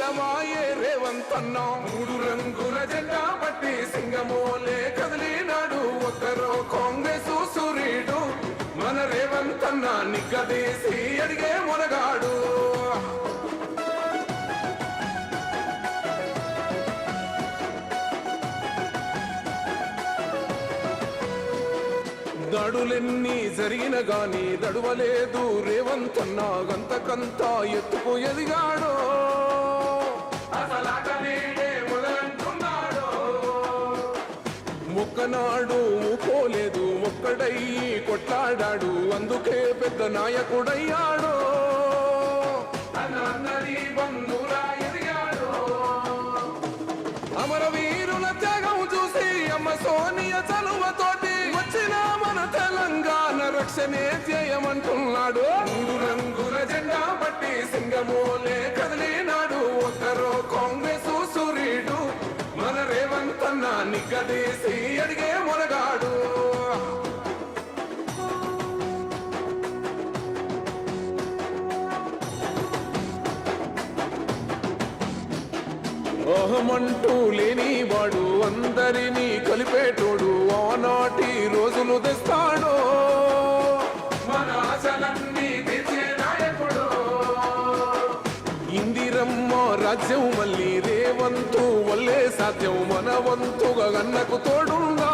సిద్ధమాయే రేవంతన్న మూడు రంగుల జెండా పట్టి సింగమోలే కదిలినాడు ఒక్కరో కాంగ్రెస్ సూర్యుడు మన రేవంతన్న నిగ్గదీసి అడిగే మొనగాడు దాడులెన్ని జరిగిన గాని దడువలేదు రేవంతన్న గంతకంతా ఎత్తుకు ఎదిగాడో మొక్కనాడు పోలేదు ఒక్కడయ్యి కొట్లాడాడు అందుకే పెద్ద నాయకుడయ్యాడు అమరవీరుల త్యాగం చూసి అమ్మ సోనియా చలువతోటి వచ్చిన మన తెలంగాణ రక్షణే ధ్యేయమంటున్నాడు మూడు రంగుల జెండా పట్టి సింగమోలే కదిలినాడు ఒక్కరో కాంగ్రెస్ సూర్యుడు మన రేవంతన్న నిగ్గదీసి అడిగే మొనగాడు అహమంటూ లేనివాడు అందరినీ కలిపేటోడు ఆనాటి రోజులు తెస్తాడు మన ఆశలన్నీ తెచ్చే నాయకుడు ఇందిరమ్మ రాజ్యం మళ్ళీ రేవంతు వల్లే సాధ్యం మన వంతుగా గన్నకు తోడుందా